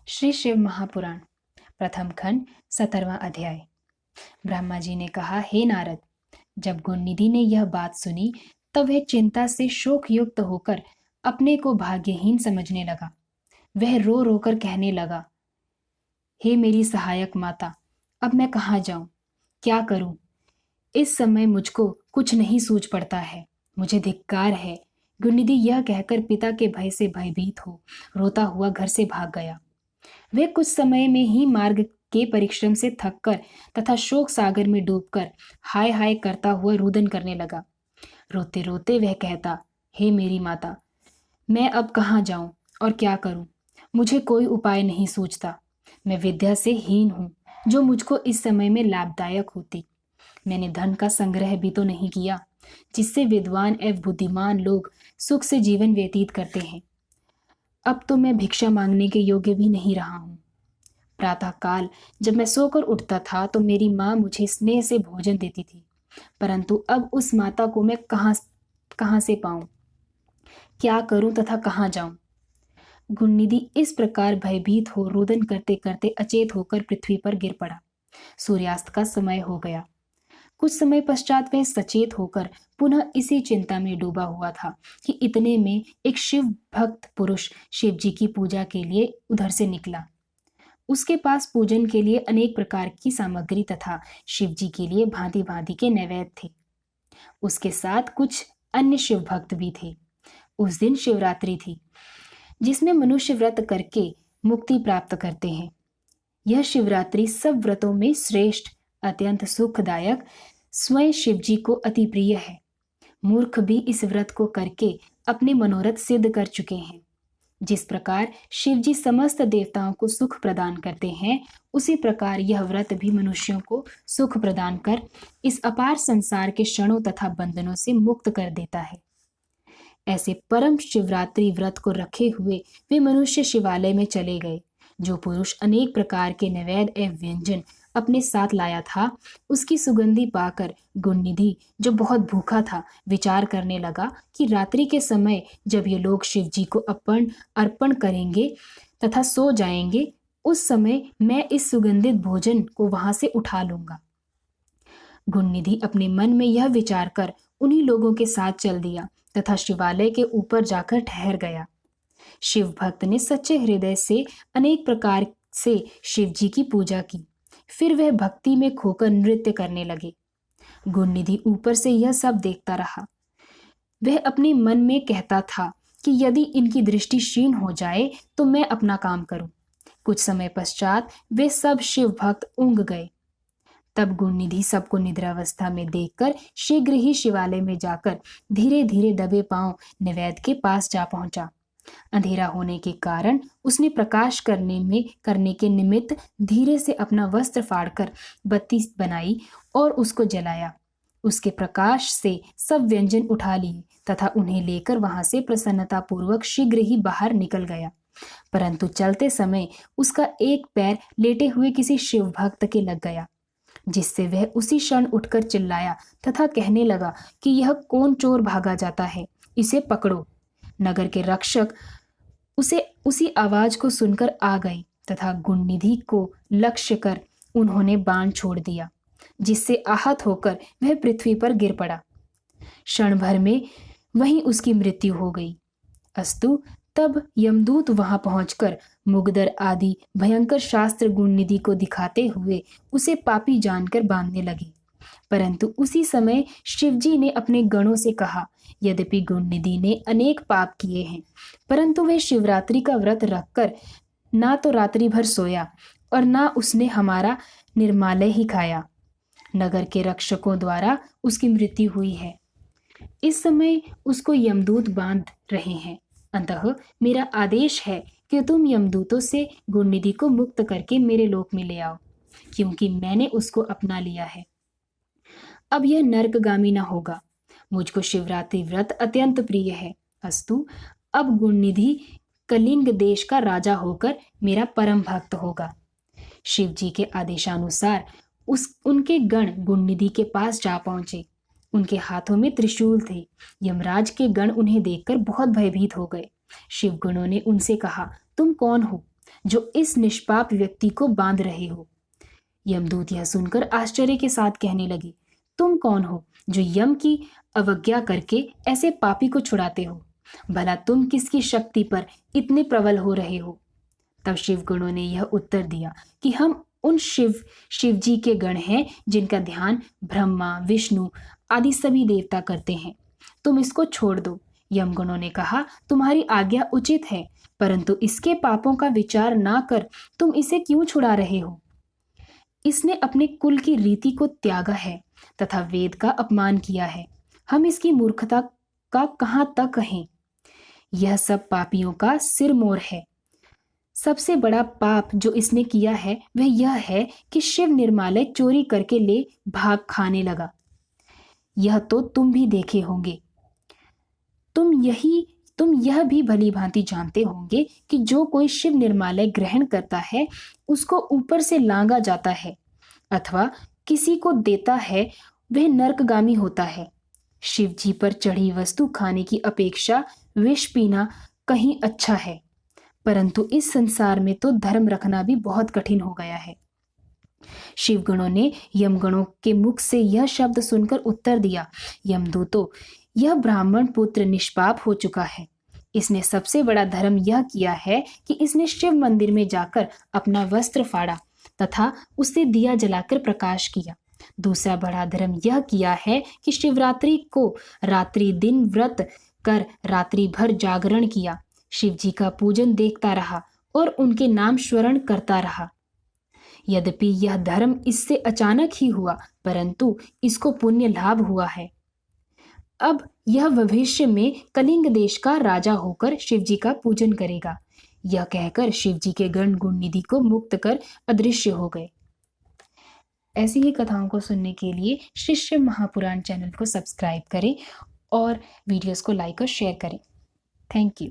श्री शिव महापुराण प्रथम खंड 17वां अध्याय। ब्रह्मा जी ने कहा, हे नारद, जब गुणनिधि ने यह बात सुनी तब वह चिंता से शोक युक्त होकर अपने को भाग्यहीन समझने लगा। वह रो रो कर कहने लगा, हे मेरी सहायक माता, अब मैं कहाँ जाऊं, क्या करूं? इस समय मुझको कुछ नहीं सूझ पड़ता है, मुझे धिक्कार है। गुणनिधि यह कहकर पिता के भय से भयभीत हो रोता हुआ घर से भाग गया। वह कुछ समय में ही मार्ग के परिश्रम से थककर तथा शोक सागर में डूबकर हाय हाय करता हुआ रुदन करने लगा। रोते रोते वह कहता, हे मेरी माता, मैं अब कहाँ जाऊं और क्या करूं? मुझे कोई उपाय नहीं सूझता। मैं विद्या से हीन हूं, जो मुझको इस समय में लाभदायक होती। मैंने धन का संग्रह भी तो नहीं किया, जिससे विद्वान एवं बुद्धिमान लोग सुख से जीवन व्यतीत करते हैं। अब तो मैं भिक्षा मांगने के योग्य भी नहीं रहा हूँ। प्रातः काल जब मैं सोकर उठता था तो मेरी माँ मुझे स्नेह से भोजन देती थी, परंतु अब उस माता को मैं कहाँ से पाऊं? क्या करूं तथा कहाँ जाऊं? गुणनिधि इस प्रकार भयभीत हो रोदन करते करते अचेत होकर पृथ्वी पर गिर पड़ा। सूर्यास्त का समय हो गया। कुछ समय पश्चात वह सचेत होकर पुनः इसी चिंता में डूबा हुआ था कि इतने में एक शिव भक्त पुरुष शिव जी की पूजा के लिए उधर से निकला। उसके पास पूजन के लिए अनेक प्रकार की सामग्री तथा शिव जी के लिए भांति भांति के नैवेद्य थे। उसके साथ कुछ अन्य शिव भक्त भी थे। उस दिन शिवरात्रि थी, जिसमें मनुष्य व्रत करके मुक्ति प्राप्त करते हैं। यह शिवरात्रि सब व्रतों में श्रेष्ठ, अत्यंत सुखदायक, स्वयं शिव जी को अति प्रिय है। मूर्ख भी इस व्रत को करके अपने मनोरथ सिद्ध कर चुके हैं। जिस प्रकार शिव जी समस्त देवताओं को सुख प्रदान करते हैं, उसी प्रकार यह व्रत भी मनुष्यों को सुख प्रदान कर इस अपार संसार के क्षणों तथा बंधनों से मुक्त कर देता है। ऐसे परम शिवरात्रि व्रत को रखे हुए वे मनुष्य शिवालय में चले गए। जो पुरुष अनेक प्रकार के नैवेद्य एवं व्यंजन अपने साथ लाया था, उसकी सुगंधी पाकर गुणनिधि, जो बहुत भूखा था, विचार करने लगा कि रात्रि के समय जब ये लोग शिव जी को अर्पण करेंगे तथा सो जाएंगे, उस समय मैं इस सुगंधित भोजन को वहां से उठा लूंगा। गुणनिधि अपने मन में यह विचार कर उन्हीं लोगों के साथ चल दिया तथा शिवालय के ऊपर जाकर ठहर गया। शिव भक्त ने सच्चे हृदय से अनेक प्रकार से शिव जी की पूजा की। फिर वह भक्ति में खोकर नृत्य करने लगे। गुणनिधि ऊपर से यह सब देखता रहा। वह अपने मन में कहता था कि यदि इनकी दृष्टि क्षीण हो जाए तो मैं अपना काम करूं। कुछ समय पश्चात वे सब शिव भक्त ऊँघ गए। तब गुणनिधि सबको निद्रावस्था में देखकर शीघ्र ही शिवालय में जाकर धीरे धीरे दबे पांव नैवेद्य के पास जा पहुंचा। अंधेरा होने के कारण उसने प्रकाश करने के निमित्त धीरे से अपना वस्त्र फाड़कर बत्ती बनाई और उसको जलाया। उसके प्रकाश से सब व्यंजन उठा लिए तथा उन्हें लेकर वहां से प्रसन्नता पूर्वक शीघ्र ही बाहर निकल गया। परंतु चलते समय उसका एक पैर लेटे हुए किसी शिव भक्त के लग गया, जिससे वह उसी क्षण उठकर चिल्लाया तथा कहने लगा कि यह कौन चोर भागा जाता है, इसे पकड़ो। नगर के रक्षक उसी आवाज को सुनकर आ गए तथा गुणनिधि को लक्ष्य कर उन्होंने बाण छोड़ दिया, जिससे आहत होकर वह पृथ्वी पर गिर पड़ा। क्षण भर में वहीं उसकी मृत्यु हो गई। अस्तु, तब यमदूत वहां पहुंचकर मुगदर आदि भयंकर शास्त्र गुणनिधि को दिखाते हुए उसे पापी जानकर बांधने लगे। परंतु उसी समय शिवजी ने अपने गणों से कहा, यद्यपि गुणनिधि ने अनेक पाप किए हैं, परंतु वह शिवरात्रि का व्रत रखकर ना तो रात्रि भर सोया और ना उसने हमारा निर्मालय ही खाया। नगर के रक्षकों द्वारा उसकी मृत्यु हुई है। इस समय उसको यमदूत बांध रहे हैं। अतः मेरा आदेश है कि तुम यमदूतों से गुणनिधि को मुक्त करके मेरे लोक में ले आओ, क्योंकि मैंने उसको अपना लिया है। अब यह नरकगामी न होगा। मुझको शिवरात्रि व्रत अत्यंत प्रिय है। अस्तु, अब गुणनिधि कलिंग देश का राजा होकर मेरा परम भक्त होगा। शिव जी के आदेशानुसार उनके गण गुणनिधि के पास जा पहुंचे। उनके हाथों में त्रिशूल थे। यमराज के गण उन्हें देखकर बहुत भयभीत हो गए। शिव गणों ने उनसे कहा, तुम कौन हो जो इस निष्पाप व्यक्ति को बांध रहे हो। यमदूत यह सुनकर आश्चर्य के साथ कहने लगे, तुम कौन हो जो यम की अवज्ञा करके ऐसे पापी को छुड़ाते हो? भला तुम किसकी शक्ति पर इतने प्रबल हो रहे हो? तब शिवगणों ने यह उत्तर दिया कि हम उन शिव जी के गण हैं जिनका ध्यान ब्रह्मा, विष्णु आदि सभी देवता करते हैं। तुम इसको छोड़ दो। यमगणों ने कहा, तुम्हारी आज्ञा उचित है, परंतु इसके पापों का विचार ना कर तुम इसे क्यों छुड़ा रहे हो? इसने अपने कुल की रीति को त्यागा है तथा वेद का अपमान किया है। हम इसकी मूर्खता का कहाँ तक कहें? यह सब पापियों का सिरमौर है। सबसे बड़ा पाप जो इसने किया है वह यह है कि शिव निर्मालय चोरी करके ले भाग खाने लगा। यह तो तुम भी देखे होंगे। तुम यह भी भली भांति जानते होंगे कि जो कोई शिव निर्मालय ग्रहण करता है उसको ऊपर से लांगा जाता है अथवा किसी को देता है, वह नरकगामी होता है। शिव जी पर चढ़ी वस्तु खाने की अपेक्षा विष पीना कहीं अच्छा है, परंतु इस संसार में तो धर्म रखना भी बहुत कठिन हो गया है। शिवगणों ने यमगणों के मुख से यह शब्द सुनकर उत्तर दिया, यमदूतों, यह ब्राह्मण पुत्र निष्पाप हो चुका है। इसने सबसे बड़ा धर्म यह किया है कि इसने शिव मंदिर में जाकर अपना वस्त्र फाड़ा तथा उससे दिया जलाकर प्रकाश किया। दूसरा बड़ा धर्म यह किया है कि शिवरात्रि को रात्रि दिन व्रत कर रात्रि भर जागरण किया, शिव जी का पूजन देखता रहा और उनके नाम स्मरण करता रहा। यद्यपि यह धर्म इससे अचानक ही हुआ, परंतु इसको पुण्य लाभ हुआ है। अब यह भविष्य में कलिंग देश का राजा होकर शिव जी का पूजन करेगा। यह कहकर शिव जी के गण गुण निधि को मुक्त कर अदृश्य हो गए। ऐसी ही कथाओं को सुनने के लिए श्री शिव महापुराण चैनल को सब्सक्राइब करें और वीडियोस को लाइक और शेयर करें। Thank you.